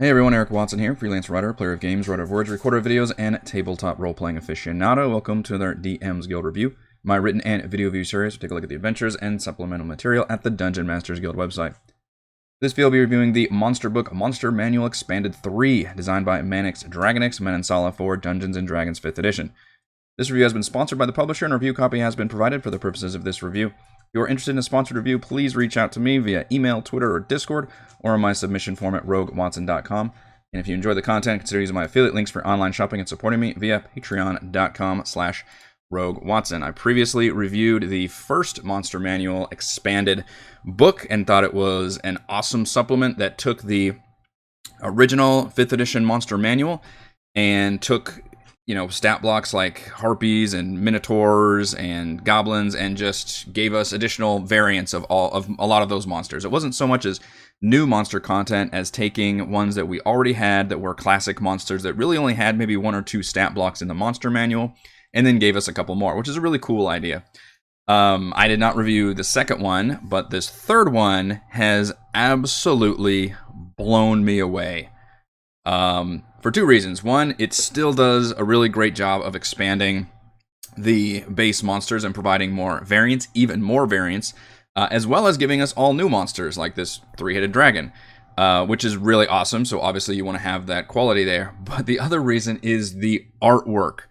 Hey everyone, Eric Watson here, freelance writer, player of games, writer of words, recorder of videos, and tabletop role-playing aficionado. Welcome to another DM's Guild review, my written and video review series. We'll take a look at the adventures and supplemental material at the Dungeon Masters Guild website. This video will be reviewing the Monster Book Monster Manual Expanded 3, designed by Manix Dragonix, Menensala for Dungeons & Dragons 5th edition. This review has been sponsored by the publisher, and a review copy has been provided for the purposes of this review. If you are interested in a sponsored review, please reach out to me via email, Twitter, or Discord, or on my submission form at roguewatson.com. And if you enjoy the content, consider using my affiliate links for online shopping and supporting me via patreon.com/roguewatson. I previously reviewed the first Monster Manual Expanded book and thought it was an awesome supplement that took the original 5th edition Monster Manual and took, stat blocks like harpies and minotaurs and goblins and just gave us additional variants of a lot of those monsters. It wasn't so much as new monster content as taking ones that we already had that were classic monsters that really only had maybe one or two stat blocks in the monster manual and then gave us a couple more, which is a really cool idea. I did not review the second one, but this third one has absolutely blown me away. For two reasons. One, it still does a really great job of expanding the base monsters and providing more variants, even more variants, as well as giving us all new monsters like this three-headed dragon, which is really awesome. So obviously you want to have that quality there. But the other reason is the artwork.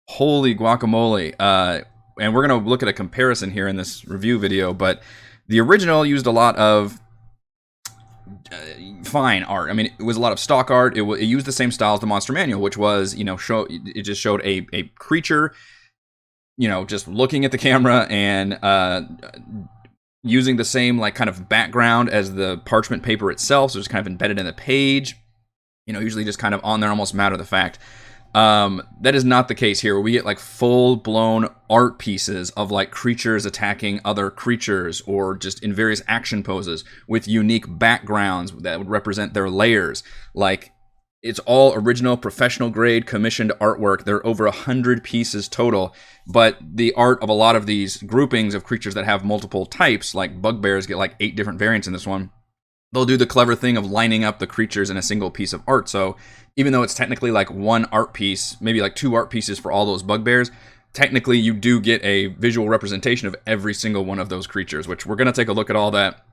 Holy guacamole. And we're going to look at a comparison here in this review video, but the original used a lot of fine art. I mean, it was a lot of stock art. It used the same style as the Monster Manual, which was, it just showed a creature, just looking at the camera and using the same kind of background as the parchment paper itself. So it's kind of embedded in the page, usually just kind of on there, almost matter of the fact. That is not the case here. We get full-blown art pieces of creatures attacking other creatures or just in various action poses with unique backgrounds that would represent their layers. It's all original, professional grade, commissioned artwork. There are over 100 pieces total, but the art of a lot of these groupings of creatures that have multiple types, like Bugbears get 8 different variants in this one, they'll do the clever thing of lining up the creatures in a single piece of art. So even though it's technically one art piece, maybe 2 art pieces for all those Bugbears, technically you do get a visual representation of every single one of those creatures, which we're going to take a look at all that.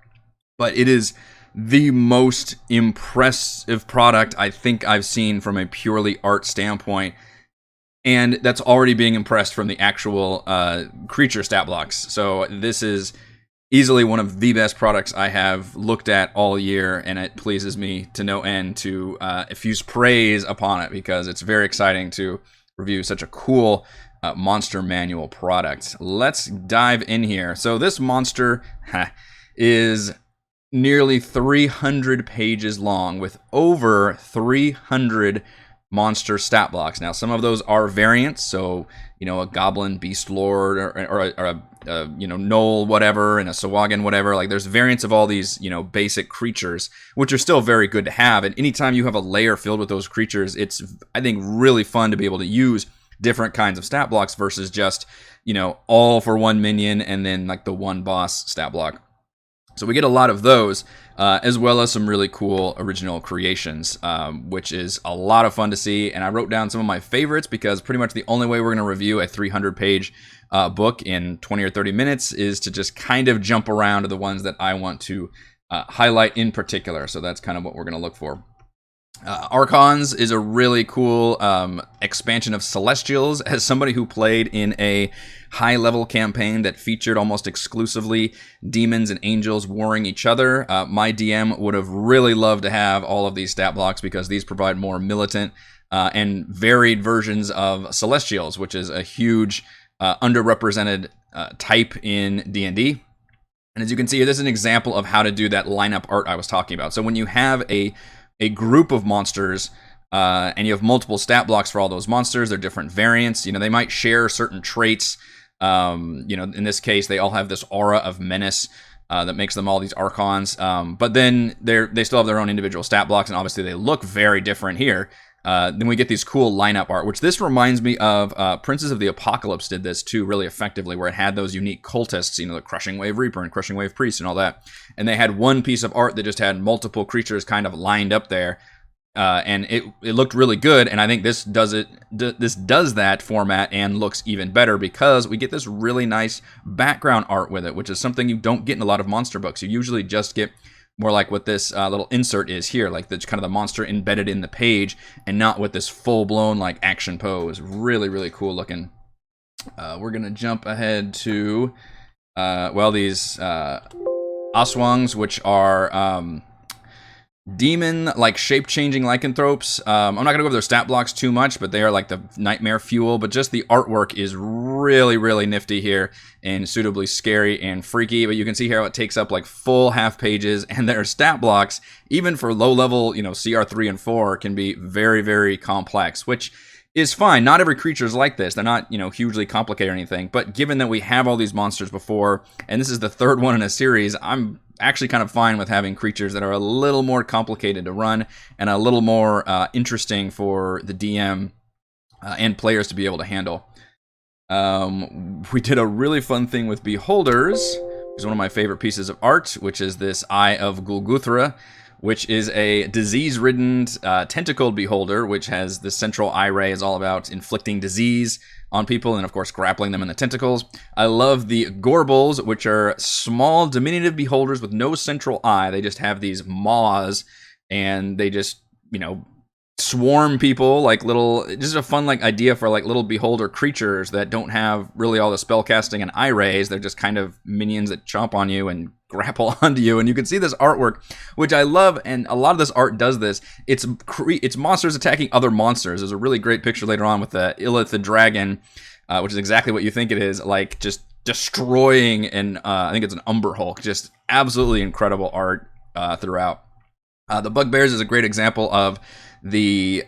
But it is the most impressive product I think I've seen from a purely art standpoint. And that's already being impressed from the actual creature stat blocks. So this is easily one of the best products I have looked at all year, and it pleases me to no end to effuse praise upon it because it's very exciting to review such a cool Monster Manual product. Let's dive in here. So this monster is nearly 300 pages long with over 300 monster stat blocks. Now, some of those are variants, so a goblin beast lord or a gnoll whatever and a sawagan whatever. There's variants of all these basic creatures, which are still very good to have. And anytime you have a layer filled with those creatures, it's, I think, really fun to be able to use different kinds of stat blocks versus just all for one minion and then the one boss stat block. So we get a lot of those, as well as some really cool original creations, which is a lot of fun to see. And I wrote down some of my favorites because pretty much the only way we're going to review a 300-page book in 20 or 30 minutes is to just kind of jump around to the ones that I want to highlight in particular. So that's kind of what we're going to look for. Archons is a really cool expansion of Celestials. As somebody who played in a high-level campaign that featured almost exclusively demons and angels warring each other, my DM would have really loved to have all of these stat blocks because these provide more militant and varied versions of Celestials, which is a huge underrepresented type in D&D. And as you can see here, this is an example of how to do that lineup art I was talking about. So when you have a group of monsters, and you have multiple stat blocks for all those monsters. They're different variants. They might share certain traits. In this case, they all have this aura of menace that makes them all these archons. But then they still have their own individual stat blocks, and obviously they look very different here. Then we get these cool lineup art, which this reminds me of Princes of the Apocalypse did this too really effectively, where it had those unique cultists, the Crushing Wave Reaper and Crushing Wave Priest and all that. And they had one piece of art that just had multiple creatures kind of lined up there. and it looked really good, and I think this does it. This does that format and looks even better because we get this really nice background art with it, which is something you don't get in a lot of monster books. You usually just get more like what this little insert is here, like the kind of the monster embedded in the page, and not with this full-blown like action pose. Really, really cool looking. We're gonna jump ahead to these Aswangs, which are demon like shape-changing lycanthropes. I'm not gonna go over their stat blocks too much, but they are like the nightmare fuel. But just the artwork is really, really nifty here and suitably scary and freaky. But you can see here how it takes up like full half pages, and their stat blocks, even for low level, CR 3 and 4, can be very, very complex, which is fine. Not every creature is like this. They're not, hugely complicated or anything. But given that we have all these monsters before, and this is the third one in a series, I'm actually kind of fine with having creatures that are a little more complicated to run and a little more interesting for the DM and players to be able to handle. We did a really fun thing with Beholders, which is one of my favorite pieces of art, which is this Eye of Gulguthra, which is a disease-ridden tentacled beholder, which has the central eye ray is all about inflicting disease on people and, of course, grappling them in the tentacles. I love the Gorbles, which are small, diminutive beholders with no central eye. They just have these maws, and they just, swarm people like little, just a fun like idea for like little beholder creatures that don't have really all the spell casting and eye rays. They're just kind of minions that chomp on you and grapple onto you, and you can see this artwork, which I love, and a lot of this art does this. It's monsters attacking other monsters. There's a really great picture later on with the Ilitha Dragon, which is exactly what you think it is, like just destroying, and I think it's an Umber Hulk. Just absolutely incredible art throughout. The Bugbears is a great example of the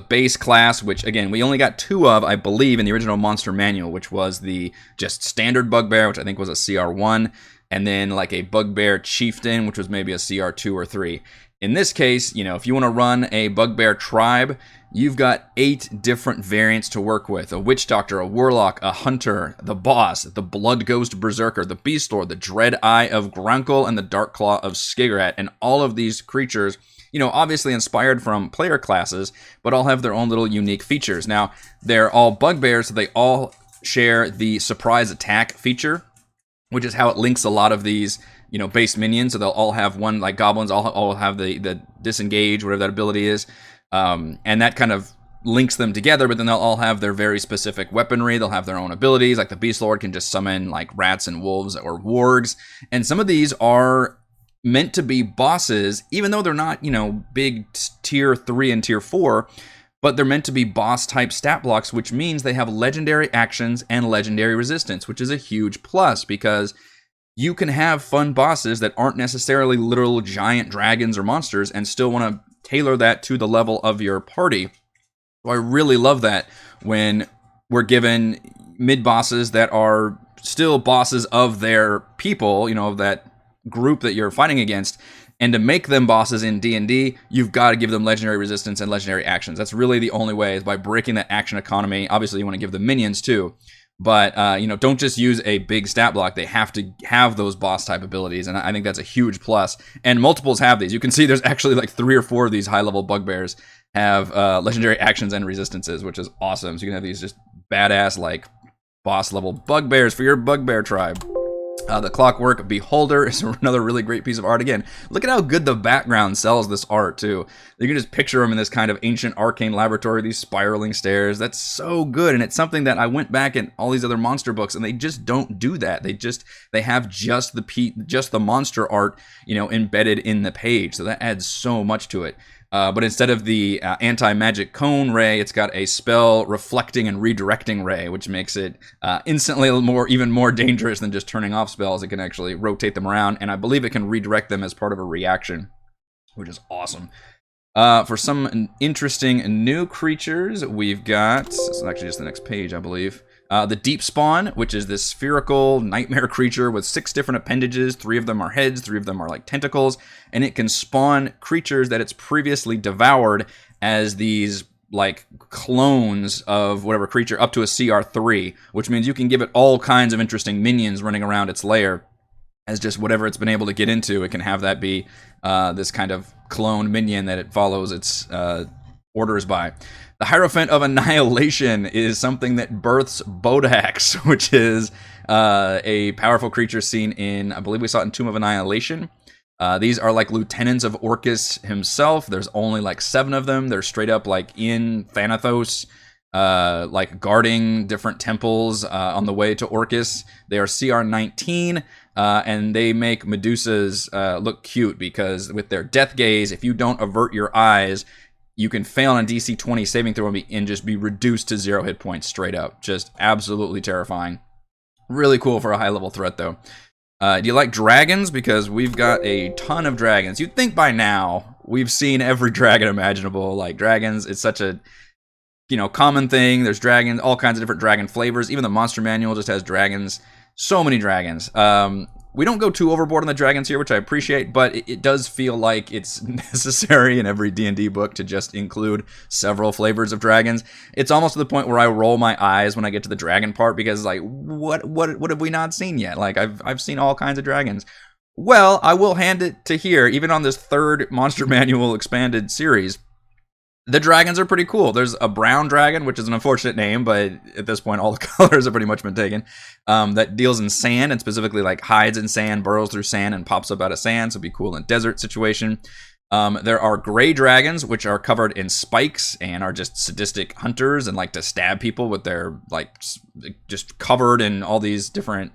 base class, which again we only got 2 of, I believe, in the original monster manual, which was the just standard Bugbear, which I think was a CR1, and then like a Bugbear Chieftain, which was maybe a CR2 or 3. In this case, if you want to run a Bugbear tribe, you've got 8 different variants to work with: a Witch Doctor, a Warlock, a Hunter, the Boss, the Blood Ghost Berserker, the Beast Lord, the Dread Eye of Grunkle, and the Dark Claw of Skigrat. And all of these creatures, obviously inspired from player classes, but all have their own little unique features. Now, they're all Bugbears, so they all share the surprise attack feature, which is how it links a lot of these, base minions. So they'll all have one, like goblins, all have the disengage, whatever that ability is. And that kind of links them together, but then they'll all have their very specific weaponry. They'll have their own abilities, like the Beast Lord can just summon like rats and wolves or wargs. And some of these are meant to be bosses, even though they're not, big tier 3 and tier 4, but they're meant to be boss type stat blocks, which means they have legendary actions and legendary resistance, which is a huge plus because you can have fun bosses that aren't necessarily literal giant dragons or monsters and still want to tailor that to the level of your party. So I really love that when we're given mid bosses that are still bosses of their people, of that group that you're fighting against, and to make them bosses in D&D, you've got to give them legendary resistance and legendary actions. That's really the only way, is by breaking that action economy. Obviously, you want to give them minions too, but don't just use a big stat block. They have to have those boss type abilities, and I think that's a huge plus. And multiples have these. You can see there's actually like 3 or 4 of these high level Bugbears have legendary actions and resistances, which is awesome. So you can have these just badass like boss level Bugbears for your Bugbear tribe. The Clockwork Beholder is another really great piece of art. Again, look at how good the background sells this art, too. You can just picture him in this kind of ancient arcane laboratory, these spiraling stairs. That's so good, and it's something that I went back in all these other monster books, and they just don't do that. They have just the monster art, embedded in the page, so that adds so much to it. But instead of the anti-magic cone ray, it's got a spell reflecting and redirecting ray, which makes it instantly even more dangerous than just turning off spells. It can actually rotate them around, and I believe it can redirect them as part of a reaction, which is awesome. For some interesting new creatures, we've got, this is actually just the next page, I believe. The Deep Spawn, which is this spherical nightmare creature with 6 different appendages. 3 of them are heads, 3 of them are like tentacles, and it can spawn creatures that it's previously devoured as these like clones of whatever creature up to a CR3, which means you can give it all kinds of interesting minions running around its lair. as just whatever it's been able to get into. It can have that be this kind of clone minion that it follows its orders by. The Hierophant of Annihilation is something that births Bodax, which is a powerful creature seen in, I believe we saw it in Tomb of Annihilation. These are like lieutenants of Orcus himself. There's only like 7 of them. They're straight up like in Thanatos, like guarding different temples on the way to Orcus. They are CR 19, and they make Medusas look cute because with their death gaze, if you don't avert your eyes, you can fail on a DC 20 saving throw and just be reduced to 0 hit points straight up. Just absolutely terrifying. Really cool for a high level threat though. Do you like dragons? Because we've got a ton of dragons. You'd think by now we've seen every dragon imaginable. Like dragons, it's such a common thing. There's dragons, all kinds of different dragon flavors. Even the monster manual just has dragons. So many dragons. We don't go too overboard on the dragons here, which I appreciate, but it does feel like it's necessary in every D&D book to just include several flavors of dragons. It's almost to the point where I roll my eyes when I get to the dragon part because, like, what have we not seen yet? Like, I've seen all kinds of dragons. Well, I will hand it to here, even on this 3rd Monster Manual expanded series. The dragons are pretty cool. There's a brown dragon, which is an unfortunate name, but at this point, all the colors have pretty much been taken. That deals in sand and specifically like hides in sand, burrows through sand, and pops up out of sand. So it'd be cool in a desert situation. There are gray dragons, which are covered in spikes and are just sadistic hunters and like to stab people with their like just covered in all these different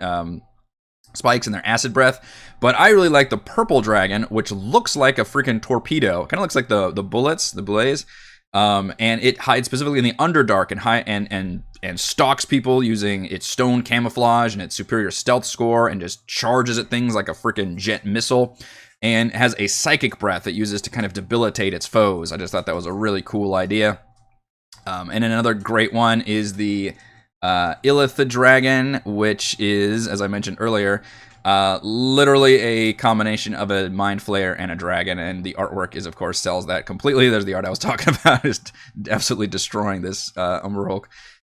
spikes and their acid breath. But I really like the purple dragon, which looks like a freaking torpedo. Kind of looks like the bullets, the blaze. And it hides specifically in the Underdark and stalks people using its stone camouflage and its superior stealth score and just charges at things like a freaking jet missile. And has a psychic breath it uses to kind of debilitate its foes. I just thought that was a really cool idea. And another great one is the Ilitha Dragon, which is, as I mentioned earlier, literally a combination of a Mind Flayer and a dragon, and the artwork is, of course, sells that completely. There's the art I was talking about, is absolutely destroying this Umber Hulk.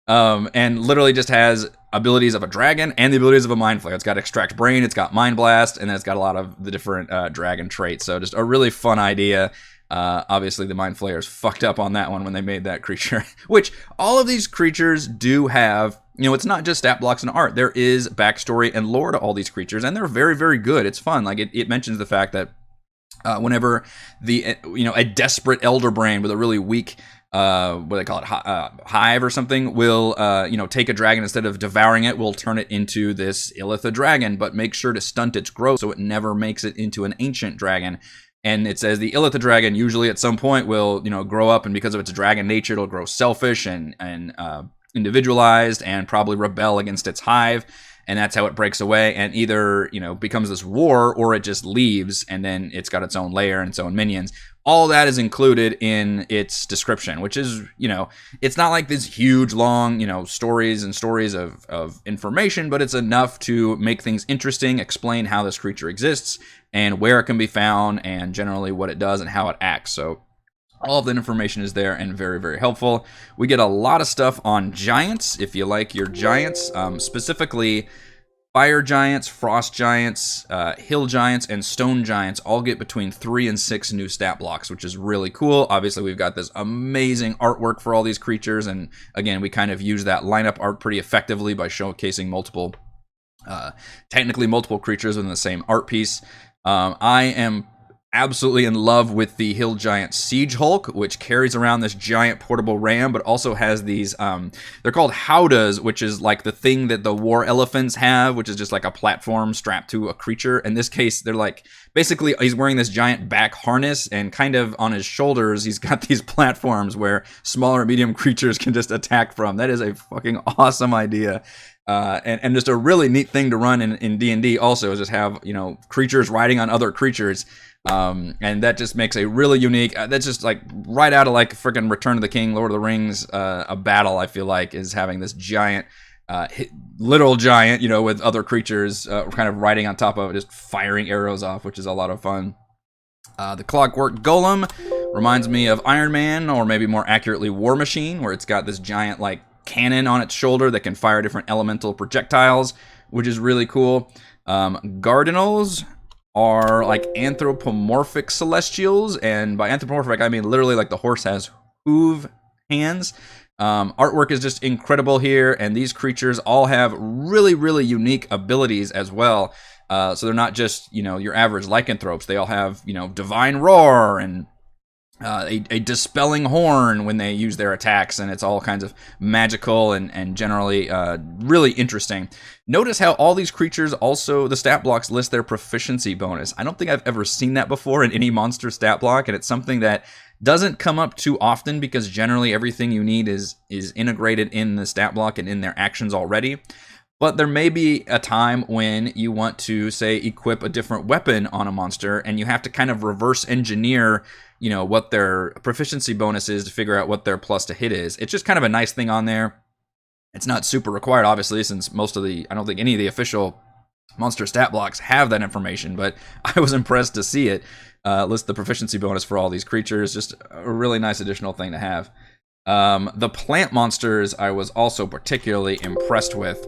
And literally just has abilities of a dragon and the abilities of a Mind Flayer. It's got Extract Brain, it's got Mind Blast, and then it's got a lot of the different dragon traits. So just a really fun idea. Obviously, the Mind Flayers fucked up on that one when they made that creature. Which, all of these creatures do have, it's not just stat blocks and art. There is backstory and lore to all these creatures, and they're very, very good. It's fun. Like, it mentions the fact that whenever a desperate elder brain with a really weak what do they call it, hive or something, will take a dragon, instead of devouring it, will turn it into this Ilitha Dragon, but make sure to stunt its growth so it never makes it into an ancient dragon. And it says the Ilitha Dragon usually at some point will, grow up, and because of its dragon nature, it'll grow selfish and individualized and probably rebel against its hive. And that's how it breaks away and either, becomes this war, or it just leaves and then it's got its own lair and its own minions. All that is included in its description, which is, it's not like this huge, long, stories and stories of information, but it's enough to make things interesting, explain how this creature exists and where it can be found and generally what it does and how it acts. So all of that information is there and very, very helpful. We get a lot of stuff on giants, if you like your giants, specifically fire giants, frost giants, hill giants, and stone giants all get between 3 and 6 new stat blocks, which is really cool. Obviously, we've got this amazing artwork for all these creatures, and again, we kind of use that lineup art pretty effectively by showcasing technically multiple creatures within the same art piece. I am absolutely in love with the Hill Giant Siege Hulk, which carries around this giant portable ram, but also has these, they're called howdahs, which is like the thing that the war elephants have, which is just like a platform strapped to a creature. In this case, they're like, basically, he's wearing this giant back harness, and kind of on his shoulders, he's got these platforms where smaller and medium creatures can just attack from. That is a fucking awesome idea. And just a really neat thing to run in D&D also, is just have, creatures riding on other creatures. And that just makes a really unique, that's just like right out of like freaking Return of the King, Lord of the Rings, a battle, I feel like, is having this giant, literal giant, with other creatures kind of riding on top of it, just firing arrows off, which is a lot of fun. The Clockwork Golem reminds me of Iron Man, or maybe more accurately War Machine, where it's got this giant like cannon on its shoulder that can fire different elemental projectiles, which is really cool. Cardinals are like anthropomorphic celestials, and by anthropomorphic I mean literally like the horse has hoof hands. Artwork is just incredible here, and these creatures all have really, really unique abilities as well. So they're not just, your average lycanthropes. They all have, divine roar and a dispelling horn when they use their attacks, and it's all kinds of magical and generally really interesting. Notice how all these creatures also, the stat blocks list their proficiency bonus. I don't think I've ever seen that before in any monster stat block, and it's something that doesn't come up too often because generally everything you need is integrated in the stat block and in their actions already. But there may be a time when you want to, say, equip a different weapon on a monster, and you have to kind of reverse engineer, what their proficiency bonus is to figure out what their plus to hit is. It's just kind of a nice thing on there. It's not super required, obviously, since I don't think any of the official monster stat blocks have that information, but I was impressed to see it list the proficiency bonus for all these creatures. Just a really nice additional thing to have. The plant monsters I was also particularly impressed with,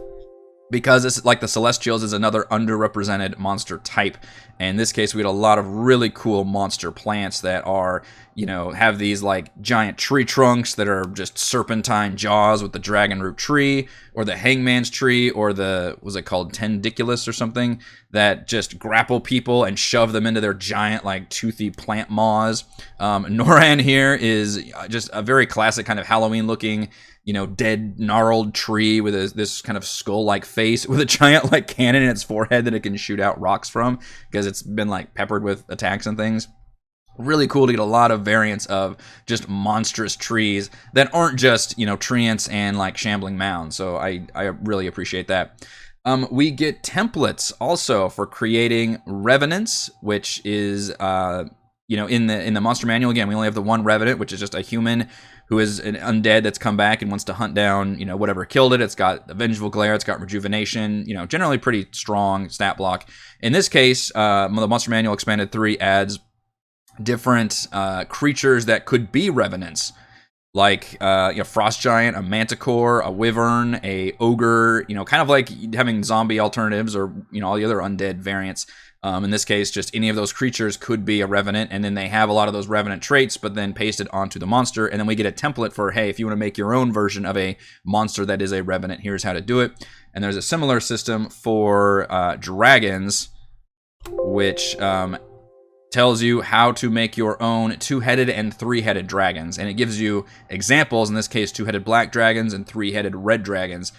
because it's like the Celestials is another underrepresented monster type. And in this case, we had a lot of really cool monster plants that are, have these like giant tree trunks that are just serpentine jaws with the dragon root tree, or the hangman's tree, or the, was it called tendiculus or something, that just grapple people and shove them into their giant like toothy plant maws. Noran here is just a very classic kind of Halloween looking, dead, gnarled tree with this kind of skull-like face with a giant, like, cannon in its forehead that it can shoot out rocks from because it's been, like, peppered with attacks and things. Really cool to get a lot of variants of just monstrous trees that aren't just, treants and, like, shambling mounds. So I really appreciate that. We get templates also for creating revenants, which is, in the monster manual. Again, we only have the one revenant, which is just a human who is an undead that's come back and wants to hunt down, whatever killed it. It's got a vengeful glare, it's got rejuvenation, generally pretty strong stat block. In this case, the Monster Manual Expanded 3 adds different creatures that could be revenants, like frost giant, a manticore, a wyvern, a ogre, kind of like having zombie alternatives or all the other undead variants. In this case, just any of those creatures could be a revenant, and then they have a lot of those revenant traits, but then pasted onto the monster, and then we get a template for, hey, if you want to make your own version of a monster that is a revenant, here's how to do it. And there's a similar system for dragons, which tells you how to make your own two-headed and three-headed dragons, and it gives you examples, in this case, two-headed black dragons and three-headed red dragons.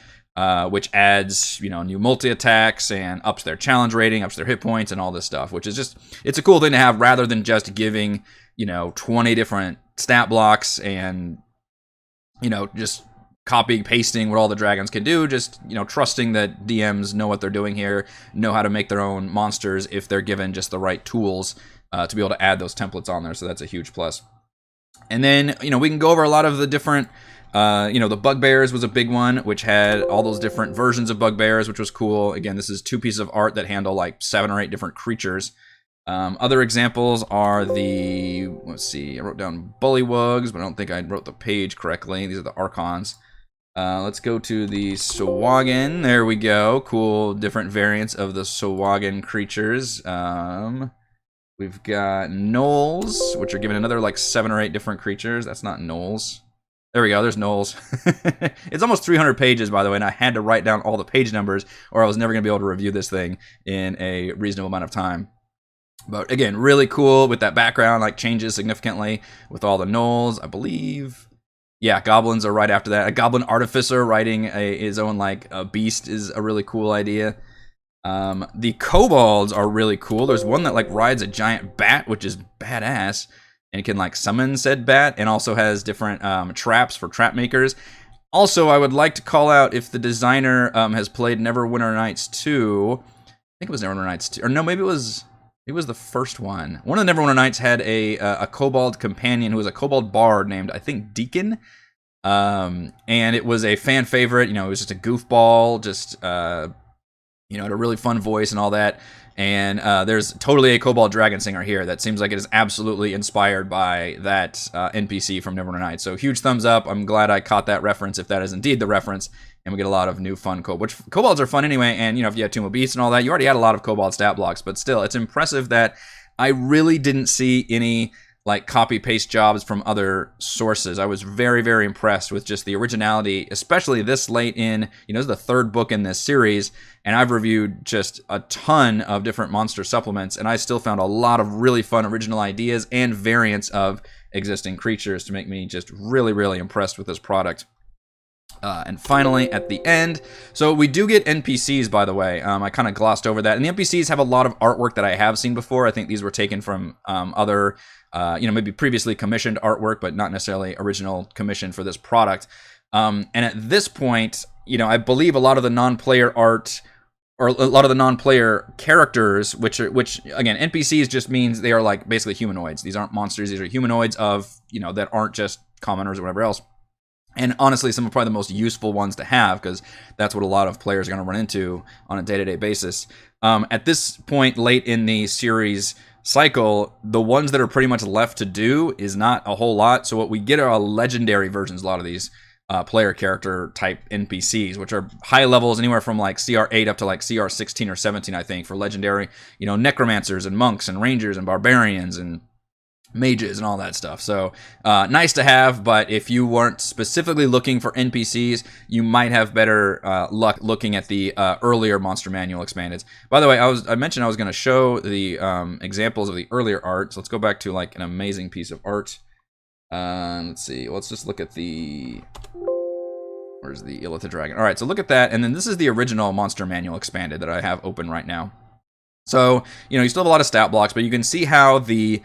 Which adds, new multi-attacks and ups their challenge rating, ups their hit points, and all this stuff, which is just, it's a cool thing to have rather than just giving, 20 different stat blocks and, just copying, pasting what all the dragons can do, just, trusting that DMs know what they're doing here, know how to make their own monsters if they're given just the right tools to be able to add those templates on there, so that's a huge plus. And then, we can go over a lot of the different the Bugbears was a big one, which had all those different versions of Bugbears, which was cool. Again, this is 2 pieces of art that handle like 7 or 8 different creatures. Other examples are the, let's see, I wrote down Bullywugs, but I don't think I wrote the page correctly. These are the Archons. Let's go to the Sahuagin. There we go. Cool, different variants of the Sahuagin creatures. We've got Gnolls, which are given another like 7 or 8 different creatures. That's not Gnolls. There we go, there's Gnolls. It's almost 300 pages, by the way, and I had to write down all the page numbers or I was never going to be able to review this thing in a reasonable amount of time. But again, really cool with that background, like changes significantly with all the Gnolls, I believe. Yeah, goblins are right after that. A goblin artificer riding his own like a beast is a really cool idea. The kobolds are really cool. There's one that like rides a giant bat, which is badass. And it can like summon said bat, and also has different traps for trap makers. Also, I would like to call out if the designer has played Neverwinter Nights 2. I think it was Neverwinter Nights 2, or no, maybe it was the first one. One of the Neverwinter Nights had a kobold companion who was a kobold bard named, I think, Deacon. And it was a fan favorite. It was just a goofball, just had a really fun voice and all that. And there's totally a Kobold Dragon Singer here that seems like it is absolutely inspired by that NPC from Neverwinter Nights. So huge thumbs up. I'm glad I caught that reference, if that is indeed the reference, and we get a lot of new fun which kobolds are fun anyway, and if you had Tomb of Beasts and all that, you already had a lot of kobold stat blocks, but still, it's impressive that I really didn't see any like copy-paste jobs from other sources. I was very, very impressed with just the originality, especially this late in, this is the third book in this series, and I've reviewed just a ton of different monster supplements, and I still found a lot of really fun original ideas and variants of existing creatures to make me just really, really impressed with this product. And finally, at the end, so we do get NPCs, by the way. I kind of glossed over that. And the NPCs have a lot of artwork that I have seen before. I think these were taken from other, maybe previously commissioned artwork, but not necessarily original commission for this product. And at this point, I believe a lot of the non-player art, or a lot of the non-player characters, which again, NPCs just means they are like basically humanoids. These aren't monsters. These are humanoids of, that aren't just commoners or whatever else. And honestly, some of probably the most useful ones to have, because that's what a lot of players are going to run into on a day-to-day basis. At this point, late in the series cycle, the ones that are pretty much left to do is not a whole lot. So what we get are legendary versions, a lot of these player character type NPCs, which are high levels, anywhere from like CR 8 up to like CR 16 or 17, I think, for legendary, necromancers and monks and rangers and barbarians and mages and all that stuff. So nice to have, but if you weren't specifically looking for NPCs, you might have better luck looking at the earlier Monster Manual expanded. By the way, I mentioned I was going to show the examples of the earlier art, so let's go back to like an amazing piece of art. Let's see, let's just look at where's the Ilitha Dragon? All right, so look at that, and then this is the original Monster Manual expanded that I have open right now. So, you still have a lot of stat blocks, but you can see how the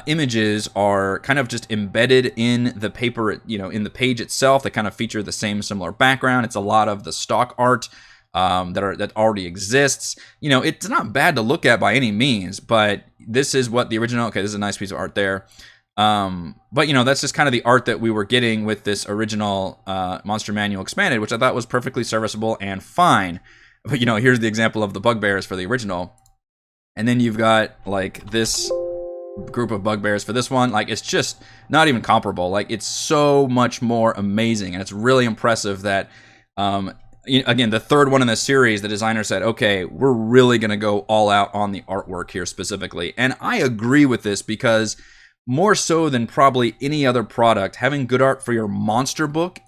images are kind of just embedded in the paper, in the page itself. They kind of feature the same similar background. It's a lot of the stock art that already exists. It's not bad to look at by any means, but this is what the original. Okay, this is a nice piece of art there. But that's just kind of the art that we were getting with this original Monster Manual expanded, which I thought was perfectly serviceable and fine. But here's the example of the Bugbears for the original, and then you've got like this group of Bugbears for this one. Like, it's just not even comparable. Like, it's so much more amazing, and it's really impressive that again, the third one in the series, the designer said, okay, we're really gonna go all out on the artwork here specifically. And I agree with this, because more so than probably any other product, having good art for your monster book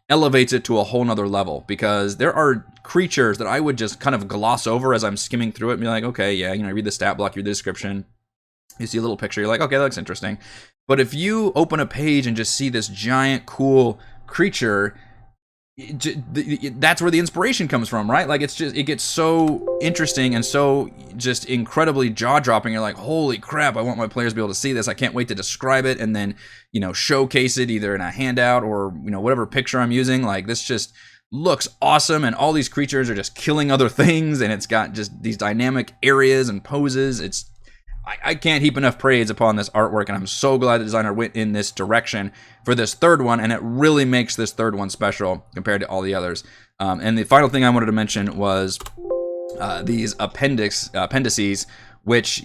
elevates it to a whole nother level, because there are creatures that I would just kind of gloss over as I'm skimming through it and be like, okay, yeah, read the stat block, read the description, you see a little picture, you're like, okay, that looks interesting. But if you open a page and just see this giant, cool creature, that's where the inspiration comes from, right? Like, it gets so interesting and so just incredibly jaw-dropping. You're like, holy crap, I want my players to be able to see this. I can't wait to describe it and then, showcase it either in a handout or, whatever picture I'm using. Like, this just looks awesome, and all these creatures are just killing other things, and it's got just these dynamic areas and poses. I can't heap enough praise upon this artwork, and I'm so glad the designer went in this direction for this third one, and it really makes this third one special compared to all the others. And the final thing I wanted to mention was these appendices, which,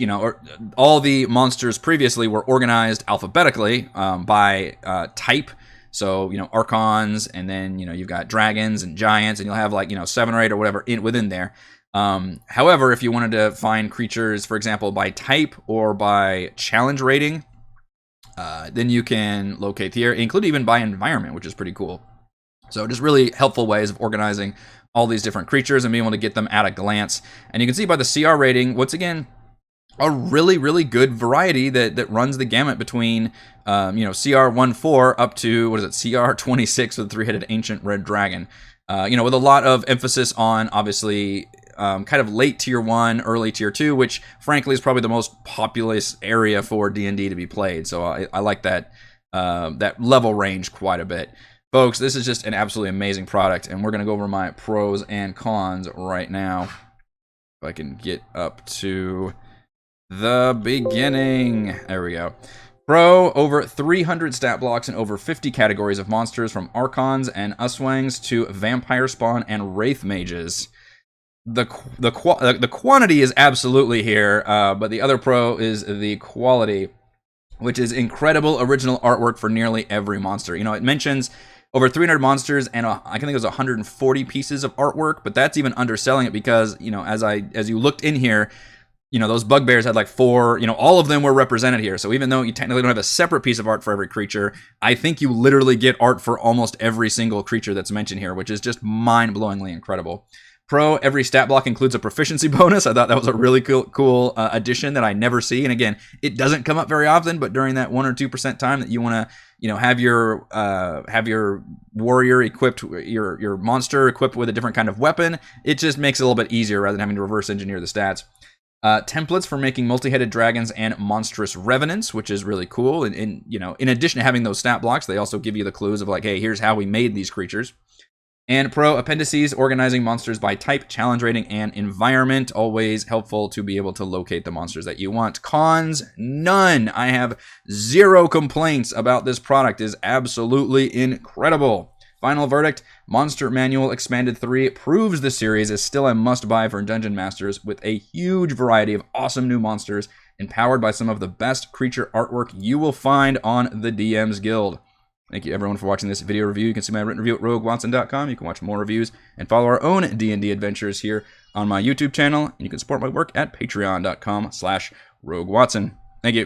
all the monsters previously were organized alphabetically by type. So, archons, and then, you've got dragons and giants, and you'll have like, 7 or 8 or whatever within there. However, if you wanted to find creatures, for example, by type or by challenge rating, then you can locate here, include even by environment, which is pretty cool. So just really helpful ways of organizing all these different creatures and being able to get them at a glance. And you can see by the CR rating, once again, a really, really good variety that runs the gamut between, CR 1-4 up to, CR 26 with the 3-headed ancient red dragon. With a lot of emphasis on, obviously, kind of late tier 1, early tier 2, which frankly is probably the most populous area for D&D to be played. So I like that level range quite a bit. Folks, this is just an absolutely amazing product, and we're going to go over my pros and cons right now. If I can get up to the beginning. There we go. Pro, over 300 stat blocks and over 50 categories of monsters, from Archons and Uswangs to Vampire Spawn and Wraith Mages. The quantity is absolutely here, but the other pro is the quality, which is incredible original artwork for nearly every monster. It mentions over 300 monsters, and I think it was 140 pieces of artwork, but that's even underselling it because, you know, as you looked in here, you know, those bugbears had like 4, you know, all of them were represented here. So even though you technically don't have a separate piece of art for every creature, I think you literally get art for almost every single creature that's mentioned here, which is just mind-blowingly incredible. Pro, every stat block includes a proficiency bonus. I thought that was a really cool addition that I never see. And again, it doesn't come up very often, but during that 1 or 2% time that you want to, you know, have your warrior equipped, your monster equipped with a different kind of weapon, it just makes it a little bit easier rather than having to reverse engineer the stats. Templates for making multi-headed dragons and monstrous revenants, which is really cool. And you know, in addition to having those stat blocks, they also give you the clues of like, hey, here's how we made these creatures. And Pro, appendices, organizing monsters by type, challenge rating, and environment. Always helpful to be able to locate the monsters that you want. Cons, none. I have 0 complaints about this product. It is absolutely incredible. Final verdict, Monster Manual Expanded 3 proves the series is still a must-buy for Dungeon Masters with a huge variety of awesome new monsters empowered by some of the best creature artwork you will find on the DM's Guild. Thank you everyone for watching this video review. You can see my written review at roguewatson.com. You can watch more reviews and follow our own D&D adventures here on my YouTube channel. And you can support my work at patreon.com/roguewatson. Thank you.